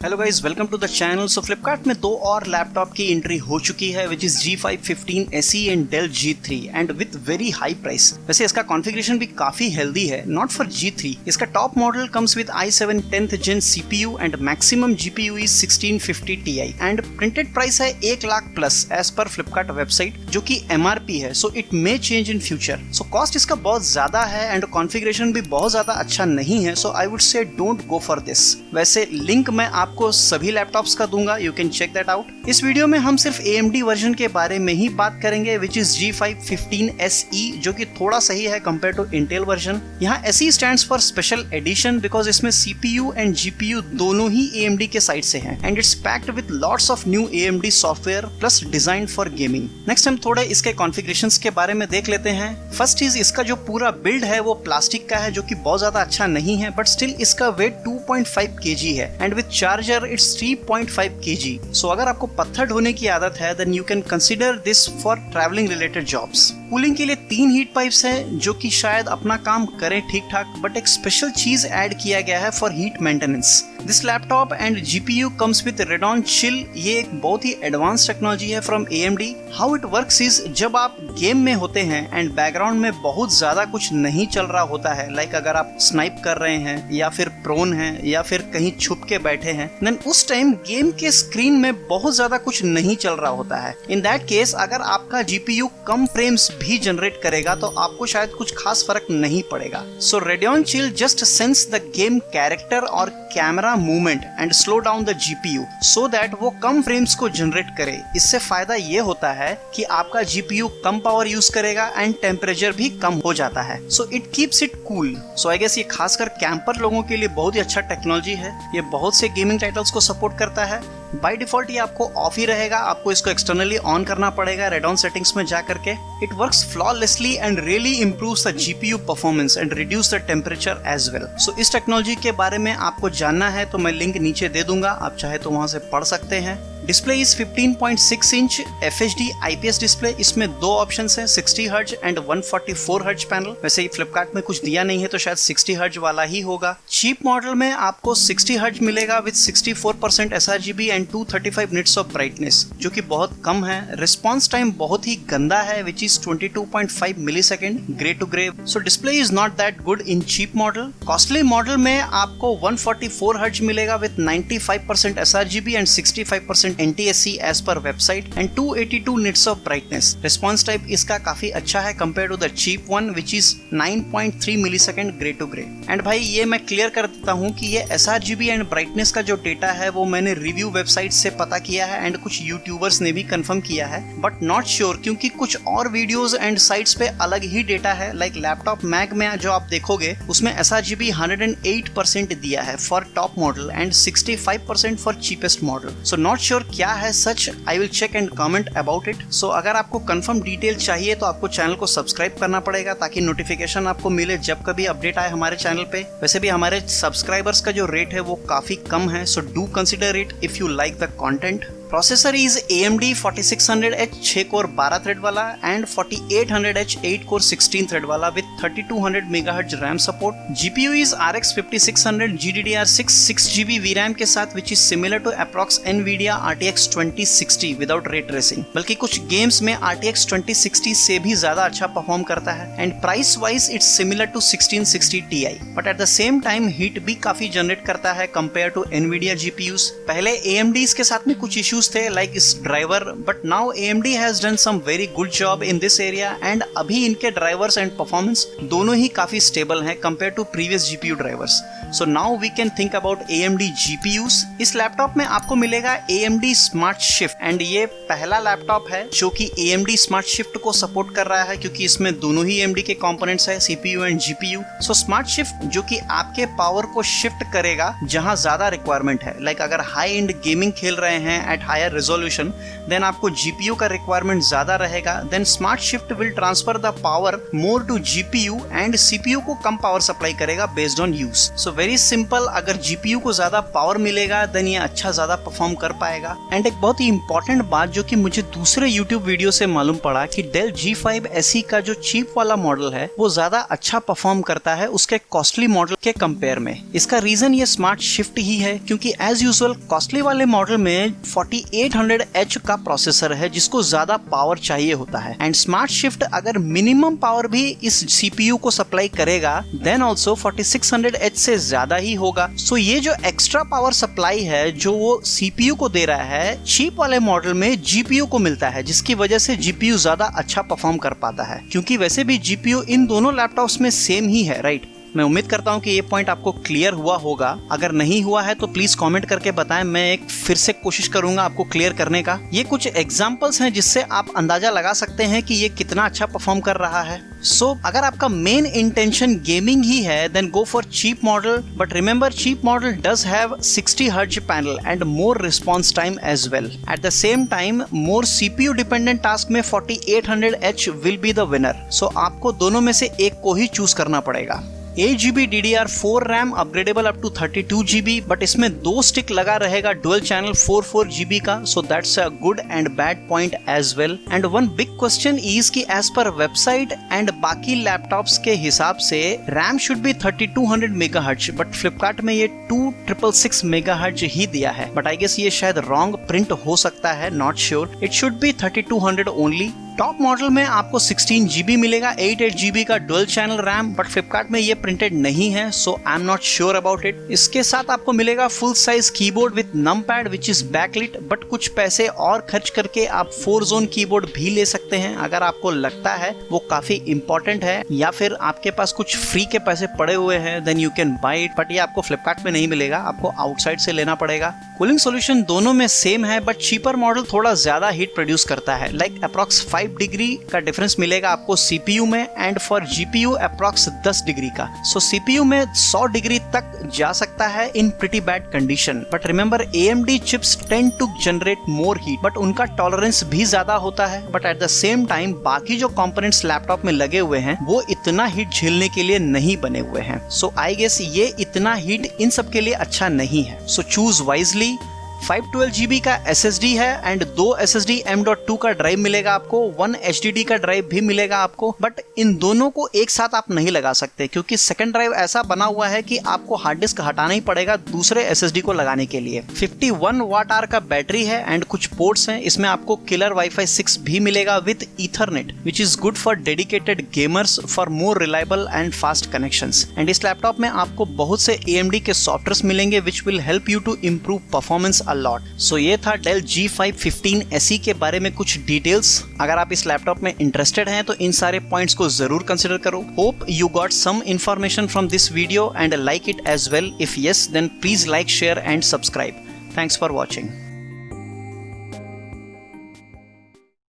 Hello guys, welcome to the channel. So Flipkart में दो और लैपटॉप की एंट्री हो चुकी है which is G5 15 SE and Dell G3 and with very high price. वैसे इसका कॉन्फ़िगरेशन भी काफी हेल्दी है, नॉट फॉर G3। इसका top model comes with i7 10th Gen CPU and maximum GPU is 1650 Ti and printed price है 1 lakh plus as per Flipkart website, जो कि MRP है। So it may change in future. So cost इसका बहुत ज्यादा है and configuration भी बहुत ज्यादा अच्छा नहीं है। So I would say don't go for this. वैसे लिंक मैं आपको सभी लैपटॉप्स का दूंगा, you can check that out. इस वीडियो में हम सिर्फ AMD वर्जन के बारे में ही बात करेंगे विच इज G5 15 SE, जो कि थोड़ा सही है कंपेयर टू इंटेल वर्जन। यहाँ SE stands for special edition because इसमें CPU एंड GPU दोनों ही AMD के साइड से हैं and it's packed with lots of new AMD software plus design for gaming. Next हम थोड़े इसके कॉन्फ़िगरेशंस के बारे में देख लेते हैं। फर्स्ट चीज, इसका जो पूरा बिल्ड है वो प्लास्टिक का है, जो कि बहुत ज्यादा अच्छा नहीं है, बट स्टिल इसका वेट 2.5 kg है and with charger it's 3.5 kg। So अगर आपको पत्थर ढोने की आदत है then you can consider this for travelling related jobs. Cooling के लिए 3 हीट पाइप्स है जो कि शायद अपना काम करें ठीक ठाक, बट एक स्पेशल चीज ऐड किया गया है for heat maintenance. This laptop and GPU comes with Radeon Chill। ये एक बहुत ही एडवांस टेक्नोलॉजी है from AMD। How it works is, जब आप गेम में होते हैं एंड बैकग्राउंड में बहुत ज्यादा कुछ नहीं चल रहा होता है, लाइक अगर आप स्नाइप कर रहे हैं या फिर प्रोन हैं या फिर कहीं छुप के बैठे हैं, देन उस टाइम गेम के स्क्रीन में बहुत ज्यादा कुछ नहीं चल रहा होता है। इन दैट केस अगर आपका GPU कम फ्रेम्स भी जनरेट करेगा तो आपको शायद कुछ खास फर्क नहीं पड़ेगा। So Radeon Chill just sense the game character और camera movement and slow down the GPU so that वो कम फ्रेम्स को जनरेट करे। इससे फायदा ये होता है कि आपका GPU कम पावर यूज करेगा एंड टेम्परेचर भी कम हो जाता है। So it keeps it cool. So I guess ये खासकर कैंपर लोगों के लिए बहुत ही अच्छा टेक्नोलॉजी है। ये बहुत से गेमिंग टाइटल्स को सपोर्ट करता है। बाय डिफॉल्ट ये आपको ऑफ ही रहेगा, आपको इसको एक्सटर्नली ऑन करना पड़ेगा Radeon सेटिंग्स में जा करके। It works flawlessly and really improves the GPU performance and reduce the temperature as well. So इस टेक्नोलॉजी के बारे में आपको जानना है तो मैं लिंक नीचे दे दूंगा, आप चाहे तो वहां से पढ़ सकते हैं। Display is 15.6 inch FHD IPS display. इसमें दो ऑप्शंस हैं, 60 हर्ट्ज एंड 144 हर्ट्ज पैनल। वैसे ही फ्लिपकार्ट में कुछ दिया नहीं है तो शायद 60 हर्ट्ज वाला ही होगा। चीप मॉडल में आपको 60 हर्ट्ज मिलेगा with 64% sRGB and 235 nits of brightness, जो कि बहुत कम है। रिस्पॉन्स टाइम बहुत ही गंदा है which is 22.5 millisecond grey to grey. So display is not that good in cheap model. Costly model में आपको 144 हर्ट्ज मिलेगा with 95% sRGB and 65% NTSC as per website and 282 nits of brightness. Response type इसका काफी अच्छा है compare to the cheap one which is 9.3 millisecond grey to grey. And भाई ये मैं क्लियर कर देता हूँ कि ये sRGB एंड ब्राइटनेस का जो डेटा है वो मैंने रिव्यू वेबसाइट से पता किया है एंड कुछ यूट्यूबर्स ने भी कंफर्म किया है, बट नॉट श्योर क्योंकि कुछ और वीडियोस एंड साइट्स पे अलग ही डेटा है। लाइक लैपटॉप मैग में जो आप देखोगे उसमें sRGB 108% दिया है for top model and 65% for cheapest model. So not sure क्या है सच, I will check and comment about it. So अगर आपको कंफर्म डिटेल चाहिए तो आपको चैनल को सब्सक्राइब करना पड़ेगा ताकि नोटिफिकेशन आपको मिले जब कभी अपडेट आए हमारे चैनल पे। वैसे भी हमारे सब्सक्राइबर्स का जो रेट है वो काफी कम है, so do consider it if you like the content. Processor is AMD 4600H 6 core 12 thread वाला एंड 4800H 8 कोर 16 थ्रेड वाला with 3200 MHz RAM support. GPU is RX 5600 GDDR6 6GB VRAM के साथ which is similar to approx NVIDIA RTX 2060 without ray tracing, बल्कि कुछ games में RTX 2060 से भी ज्यादा अच्छा परफॉर्म करता है। And price wise it's similar to 1660 Ti, but at the same time heat भी काफी जनरेट करता है कंपेयर टू NVIDIA GPUs। पहले AMD के साथ में कुछ इश्यूज थे लाइक इस driver, but now AMD has done some very good job in this area and अभी इनके ड्राइवर्स एंड परफॉर्मेंस दोनों ही काफी स्टेबल हैं compare to previous GPU drivers. So now we can think about AMD GPUs। इस laptop में आपको मिलेगा AMD smart shift and ये पहला लैपटॉप है जो कि AMD स्मार्ट शिफ्ट को सपोर्ट कर रहा है क्योंकि इसमें दोनों ही AMD के कंपोनेंट्स है, CPU and GPU। So smart shift जो कि आपके पावर को शिफ्ट करेगा जहां ज्यादा रिक्वायरमेंट है, लाइक अगर हाई एंड गेमिंग खेल रहे हैं एट हायर रेजोल्यूशन देन आपको GPU का रिक्वायरमेंट ज्यादा रहेगा। Then smart shift will transfer the power more to GPU and CPU को कम पावर सप्लाई करेगा based on use. So very simple, अगर जीपीयू को ज्यादा पावर मिलेगा देन ये अच्छा ज्यादा परफॉर्म कर पाएगा। एंड एक बहुत ही इंपॉर्टेंट बात जो कि मुझे दूसरे यूट्यूब वीडियो से मालूम पड़ा कि डेल G5 SE का जो चीप वाला मॉडल है वो ज्यादा अच्छा परफॉर्म करता है उसके कॉस्टली मॉडल के कंपेयर में। इसका रीजन ये स्मार्ट शिफ्ट ही है, क्योंकि एज यूजुअल कॉस्टली वाले मॉडल में 4800H का प्रोसेसर है जिसको ज्यादा पावर चाहिए होता है। एंड स्मार्ट शिफ्ट अगर मिनिमम पावर भी इस सीपीयू को सप्लाई करेगा देन ऑल्सो 4600H से ज्यादा ही होगा। सो ये जो एक्स्ट्रा पावर सप्लाई है जो वो सीपीयू को दे रहा है, चीप वाले मॉडल में जीपीयू को मिलता है, जिसकी वजह से जीपीयू ज्यादा अच्छा परफॉर्म कर पाता है। क्योंकि वैसे भी जीपीयू इन दोनों लैपटॉप्स में सेम ही है, राइट? मैं उम्मीद करता हूं कि ये पॉइंट आपको क्लियर हुआ होगा। अगर नहीं हुआ है तो प्लीज कमेंट करके बताएं, मैं एक फिर से कोशिश करूंगा आपको क्लियर करने का। ये कुछ एग्जांपल्स हैं जिससे आप अंदाजा लगा सकते हैं कि ये कितना अच्छा परफॉर्म कर रहा है। सो अगर आपका मेन इंटेंशन गेमिंग ही है then go for cheap model, but remember cheap model does have 60 Hz panel and more response time as well. At the same time more CPU dependent task में 4800H will be the winner. So आपको दोनों में से एक को ही choose करना पड़ेगा। 8GB DDR4 RAM upgradable up to 32GB, but इसमें 2 स्टिक लगा रहेगा डुअल चैनल 44GB का, so that's a good and bad point as well. And one big question is कि एज पर वेबसाइट एंड बाकी laptops के हिसाब से RAM should be 3200 MHz, but Flipkart में ये 2666 MHz ही दिया है। बट आई गेस ये शायद रॉन्ग प्रिंट हो सकता है, not sure. It should be 3200 only. Top model में आपको 16GB मिलेगा 8GB का dual channel RAM, but Flipkart में ये प्रिंटेड नहीं है, so I am not sure about it. इसके साथ आपको मिलेगा full size keyboard with num pad which is backlit, but कुछ पैसे और खर्च करके आप 4 जोन कीबोर्ड भी ले सकते हैं अगर आपको लगता है वो काफी इंपॉर्टेंट है, या फिर आपके पास कुछ फ्री के पैसे पड़े हुए हैं then you can buy it. But ये आपको फ्लिपकार्ट में नहीं मिलेगा, आपको आउटसाइड से लेना पड़ेगा। कूलिंग सोल्यूशन दोनों में सेम है, बट चीपर मॉडल थोड़ा ज्यादा हीट प्रोड्यूस करता है, लाइक अप्रॉक्स 5 डिग्री का डिफरेंस मिलेगा आपको सीपीयू में, and for GPU approx 10 degree का। सो सीपीयू में 100 डिग्री तक जा सकता है in pretty bad condition. But remember AMD chips tend to generate more heat, but उनका टॉलरेंस भी ज्यादा होता है। But at the same time बाकी जो कंपोनेंट्स लैपटॉप में लगे हुए हैं वो इतना हीट झेलने के लिए नहीं बने हुए हैं। सो आई गेस ये इतना हीट इन सब के लिए अच्छा नहीं है। So choose wisely. 512GB का SSD है एंड 2 SSD M.2 का ड्राइव मिलेगा आपको, 1 HDD का ड्राइव भी मिलेगा आपको। बट इन दोनों को एक साथ आप नहीं लगा सकते, क्योंकि सेकंड ड्राइव ऐसा बना हुआ है कि आपको हार्ड डिस्क हटाना ही पड़ेगा दूसरे SSD को लगाने के लिए। 51 Wh का बैटरी है एंड कुछ पोर्ट्स हैं। इसमें आपको किलर Wi-Fi 6 भी मिलेगा with ethernet, which is good for dedicated gamers for more reliable and fast connections. And इस लैपटॉप में आपको बहुत से AMD के सॉफ्टवेयर मिलेंगे which will help you to improve performance a lot। So ये था डेल G5 15 SE के बारे में कुछ डिटेल्स। अगर आप इस लैपटॉप में इंटरेस्टेड हैं तो इन सारे पॉइंट्स को जरूर कंसिडर करो। Hope you got some information from this video and like it as well. If yes then please like, share and subscribe. Thanks for watching.